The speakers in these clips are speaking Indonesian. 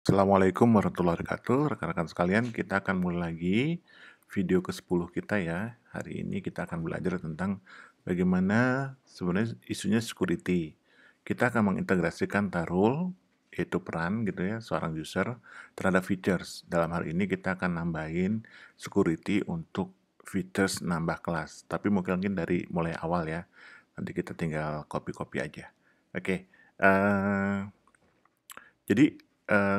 Assalamualaikum warahmatullahi wabarakatuh. Rekan-rekan sekalian, kita akan mulai lagi video ke-10 kita ya. Hari ini kita akan belajar tentang bagaimana sebenarnya isunya security. Kita akan mengintegrasikan role, yaitu peran gitu ya, seorang user terhadap features. Dalam hal ini kita akan nambahin security untuk features nambah kelas. Tapi mungkin dari mulai awal ya. Nanti kita tinggal copy-copy aja. Oke, jadi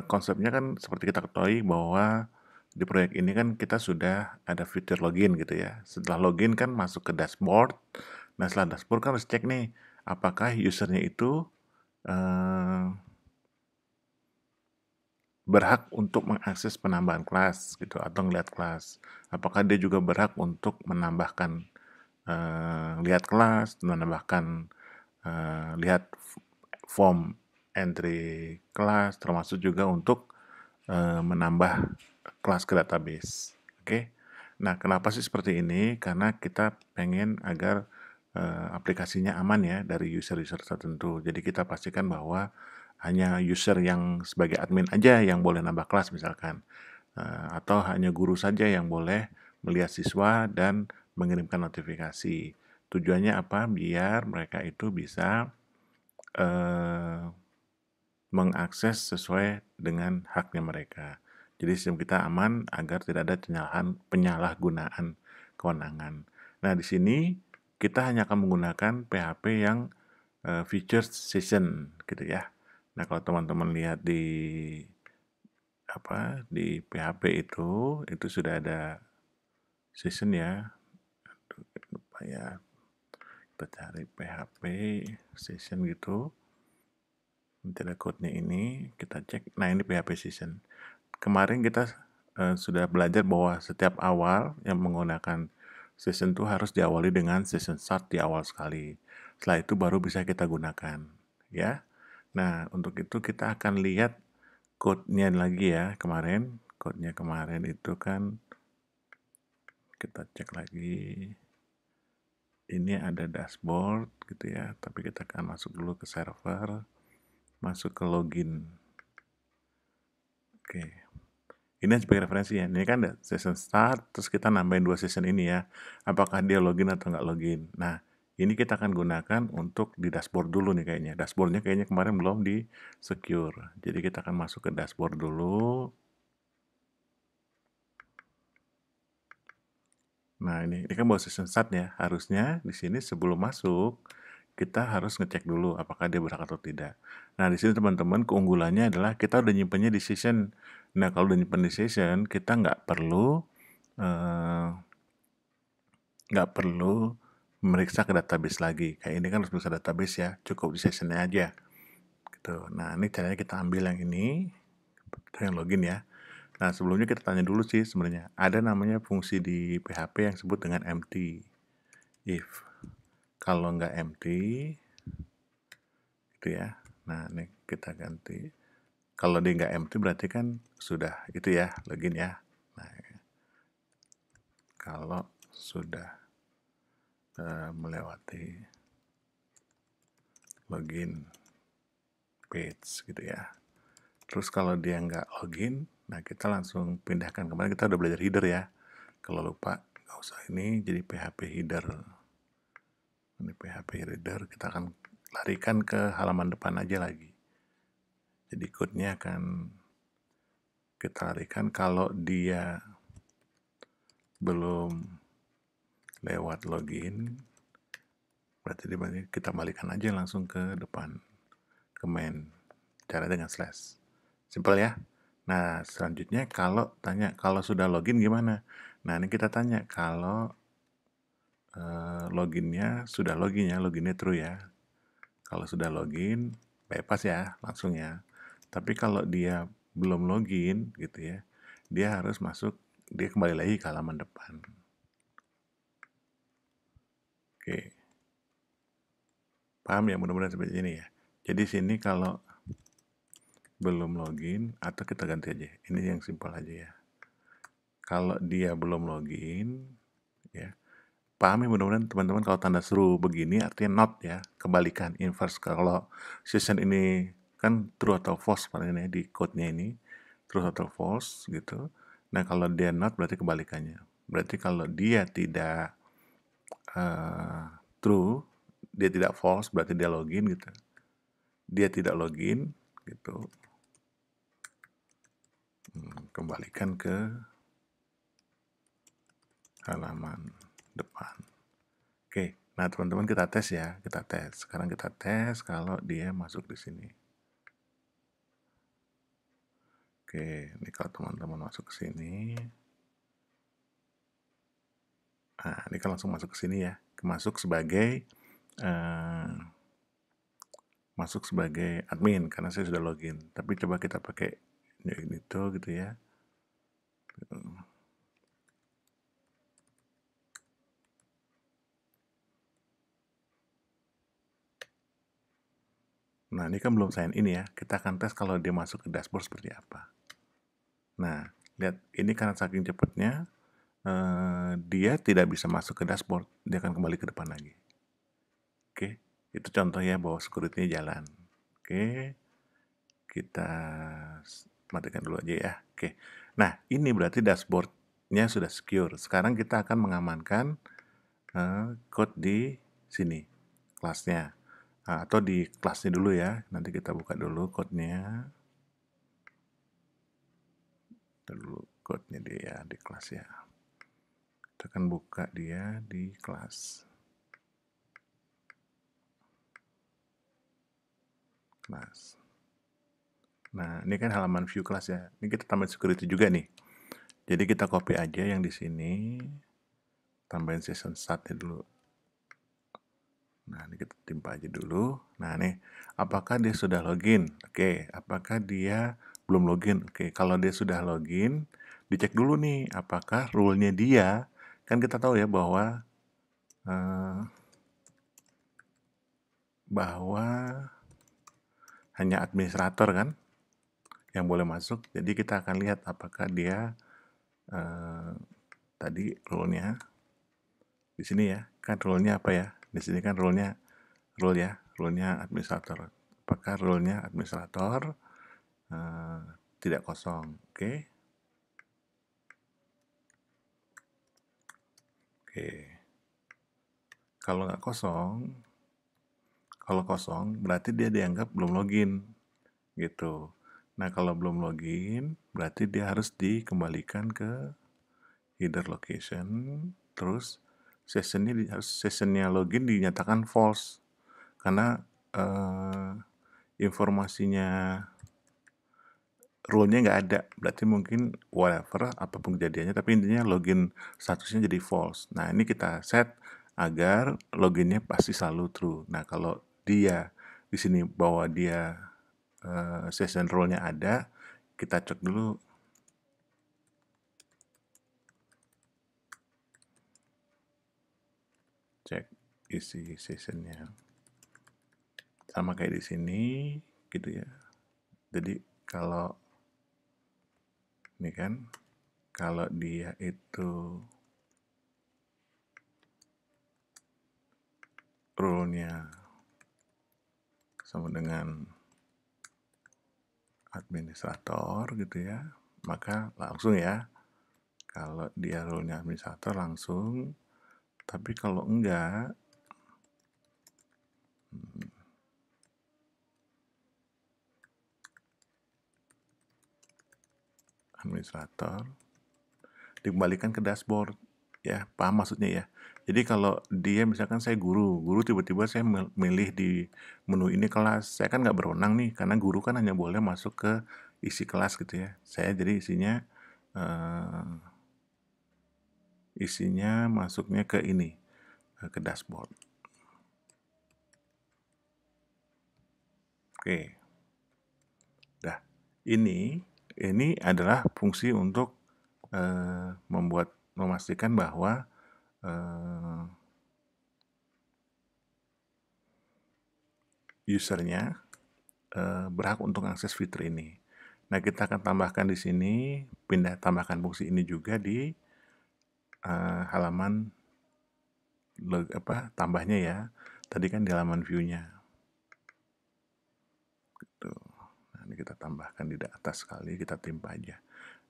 konsepnya kan seperti kita ketahui bahwa di proyek ini kan kita sudah ada fitur login gitu ya. Setelah login kan masuk ke dashboard. Nah setelah dashboard kan harus cek nih apakah usernya itu berhak untuk mengakses penambahan kelas gitu atau ngeliat kelas. Apakah dia juga berhak untuk menambahkan lihat kelas, menambahkan lihat form entry kelas, termasuk juga untuk menambah kelas ke database. Oke. Nah, kenapa sih seperti ini? Karena kita pengen agar aplikasinya aman ya dari user-user tertentu. Jadi kita pastikan bahwa hanya user yang sebagai admin aja yang boleh nambah kelas misalkan. Atau hanya guru saja yang boleh melihat siswa dan mengirimkan notifikasi. Tujuannya apa? Biar mereka itu bisa mengakses sesuai dengan haknya mereka. Jadi sistem kita aman agar tidak ada penyalahgunaan kewenangan. Nah, di sini kita hanya akan menggunakan PHP yang feature session gitu ya. Nah, kalau teman-teman lihat di PHP itu sudah ada session ya. Lupa ya. Kita cari PHP session gitu. Nanti ada code-nya ini, kita cek. Nah, ini PHP session. Kemarin kita sudah belajar bahwa setiap awal yang menggunakan session itu harus diawali dengan session start di awal sekali. Setelah itu baru bisa kita gunakan, ya. Nah, untuk itu kita akan lihat code-nya lagi ya kemarin. Code-nya kemarin itu kan kita cek lagi. Ini ada dashboard gitu ya, tapi kita akan masuk dulu ke server, masuk ke login. Oke. Ini sebagai referensi ya. Ini kan ada session start, terus kita nambahin 2 session ini ya. Apakah dia login atau nggak login. Nah, ini kita akan gunakan untuk di dashboard dulu nih kayaknya. Dashboardnya kayaknya kemarin belum di secure. Jadi kita akan masuk ke dashboard dulu. Nah, ini kan baru session start ya. Harusnya di sini sebelum masuk, kita harus ngecek dulu apakah dia berhak atau tidak. Nah, di sini teman-teman keunggulannya adalah kita udah nyimpennya di session. Nah, kalau udah nyimpen di session, kita nggak perlu meriksa ke database lagi. Kayak ini kan harus meriksa database ya, cukup di sessionnya aja. Gitu. Nah, ini caranya kita ambil yang ini, yang login ya. Nah, sebelumnya kita tanya dulu sih sebenarnya. Ada namanya fungsi di PHP yang disebut dengan empty. If kalau nggak empty, gitu ya. Nah, ini kita ganti. Kalau dia nggak empty berarti kan sudah itu ya, login ya. Nah, kalau sudah melewati login page gitu ya. Terus kalau dia nggak login, nah kita langsung pindahkan. Kemarin kita udah belajar header ya. Kalau lupa, nggak usah ini jadi PHP header. Ini PHP header, kita akan larikan ke halaman depan aja lagi. Jadi code-nya akan kita larikan kalau dia belum lewat login, berarti kita balikan aja langsung ke depan, ke main. Cara dengan slash. Simpel ya. Nah, selanjutnya kalau tanya, kalau sudah login gimana? Nah, ini kita tanya, kalau loginnya sudah login ya, loginnya true ya. Kalau sudah login, bypass ya, langsung ya. Tapi kalau dia belum login gitu ya, dia harus masuk, dia kembali lagi ke halaman depan. Oke. Paham ya, mudah-mudahan seperti ini ya. Jadi sini kalau belum login, atau kita ganti aja. Ini yang simpel aja ya. Kalau dia belum login, ya, pahami mudah-mudahan teman-teman kalau tanda seru begini artinya not ya, kebalikan, inverse. Kalau session ini kan true atau false pada ini di code-nya ini, true atau false gitu. Nah kalau dia not berarti kebalikannya. Berarti kalau dia tidak true, dia tidak false berarti dia login gitu. Dia tidak login gitu. Kembalikan ke halaman depan. Oke, nah teman-teman kita tes ya, kita tes. Sekarang kita tes kalau dia masuk di sini. Oke, ini kalau teman-teman masuk ke sini. Nah, ini kan langsung masuk ke sini ya. Masuk sebagai admin karena saya sudah login. Tapi coba kita pakai itu gitu ya. Nah, ini kan belum sign in ya. Kita akan tes kalau dia masuk ke dashboard seperti apa. Nah, lihat ini karena saking cepatnya dia tidak bisa masuk ke dashboard. Dia akan kembali ke depan lagi. Oke, itu contoh ya bahwa security-nya jalan. Oke, kita matikan dulu aja ya. Oke, nah ini berarti dashboard-nya sudah secure. Sekarang kita akan mengamankan code di sini, kelasnya. Nah, atau di kelasnya dulu ya. Nanti kita buka dulu code-nya. Dulu code-nya dia di kelas ya. Kita akan buka dia di kelas. Nah, ini kan halaman view kelas ya. Ini kita tambahin security juga nih. Jadi kita copy aja yang di sini. Tambahin session start-nya dulu. Nah, ini kita timpa aja dulu. Nah, nih, apakah dia sudah login? Oke, apakah dia belum login? Oke, kalau dia sudah login, dicek dulu nih, apakah rule-nya dia, kan kita tahu ya bahwa hanya administrator kan yang boleh masuk. Jadi kita akan lihat apakah dia tadi rule-nya di sini ya. Kan rule-nya apa ya? Di sini kan rule-nya administrator. Apakah rule-nya administrator tidak kosong? Oke. Kalau nggak kosong, kalau kosong berarti dia dianggap belum login gitu. Nah kalau belum login berarti dia harus dikembalikan ke header location, terus sessionnya login dinyatakan false karena informasinya rule-nya nggak ada, berarti mungkin whatever apapun kejadiannya, tapi intinya login statusnya jadi false. Nah ini kita set agar loginnya pasti selalu true. Nah kalau dia di sini bahwa dia session rule-nya ada, kita cek dulu. Cek isi sessionnya sama kayak di sini gitu ya. Jadi kalau ini kan kalau dia itu rule-nya sama dengan administrator gitu ya, maka langsung ya. Kalau dia role-nya administrator langsung, tapi kalau enggak administrator dikembalikan ke dashboard ya, paham maksudnya ya. Jadi kalau dia misalkan saya guru tiba-tiba saya milih di menu ini kelas, saya kan nggak berwenang nih karena guru kan hanya boleh masuk ke isi kelas gitu ya. Saya jadi isinya masuknya ke ini, ke dashboard. Oke. Nah, ini adalah fungsi untuk memastikan bahwa usernya berhak untuk akses fitur ini. Nah, kita akan tambahkan di sini, tambahkan fungsi ini juga di halaman tambahnya ya. Tadi kan di halaman view-nya. Gitu. Ini kita tambahkan di atas sekali, kita timpa aja.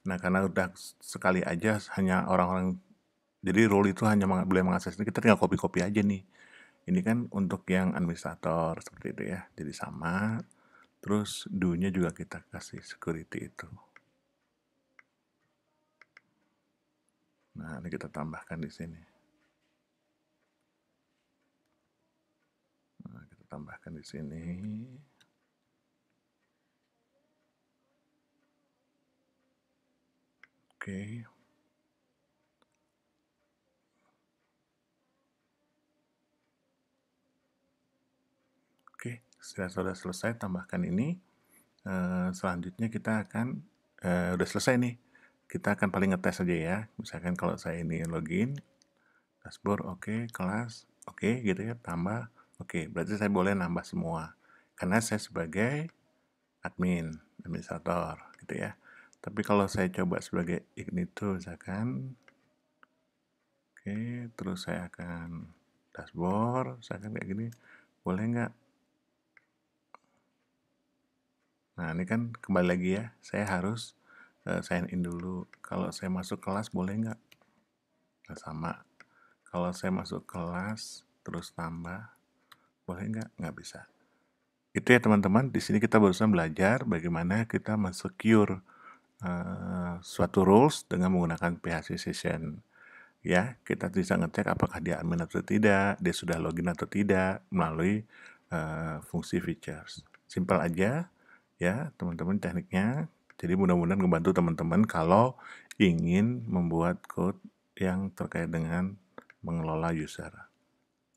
Nah, karena udah sekali aja hanya orang-orang, jadi role itu hanya boleh mengakses ini, kita tinggal copy-copy aja nih. Ini kan untuk yang administrator seperti itu ya. Jadi sama. Terus do-nya juga kita kasih security itu. Nah, ini kita tambahkan di sini. Nah, kita tambahkan di sini. Oke. Oke, sudah selesai, tambahkan ini. Selanjutnya kita akan udah selesai nih. Kita akan paling ngetes aja ya. Misalkan kalau saya ini login, dashboard oke, kelas oke gitu ya, tambah oke. Berarti saya boleh nambah semua. Karena saya sebagai administrator gitu ya. Tapi kalau saya coba sebagai ignito misalkan, oke, terus saya akan dashboard, saya akan kayak gini, boleh nggak? Nah, ini kan kembali lagi ya, saya harus sign in dulu. Kalau saya masuk kelas boleh nggak? Nah, sama. Kalau saya masuk kelas terus tambah, boleh nggak? Nggak bisa. Itu ya teman-teman, di sini kita barusan belajar bagaimana kita men-secure suatu rules dengan menggunakan PHP Session. Ya, kita bisa ngecek apakah dia admin atau tidak, dia sudah login atau tidak melalui fungsi features. Simpel aja ya teman-teman tekniknya. Jadi mudah-mudahan membantu teman-teman kalau ingin membuat code yang terkait dengan mengelola user.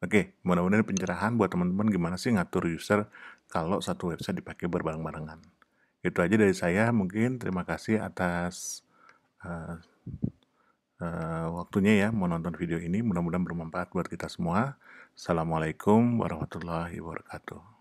Oke, mudah-mudahan pencerahan buat teman-teman gimana sih ngatur user kalau satu website dipakai berbareng-barengan. Itu aja dari saya, mungkin terima kasih atas waktunya ya menonton video ini. Mudah-mudahan bermanfaat buat kita semua. Assalamualaikum warahmatullahi wabarakatuh.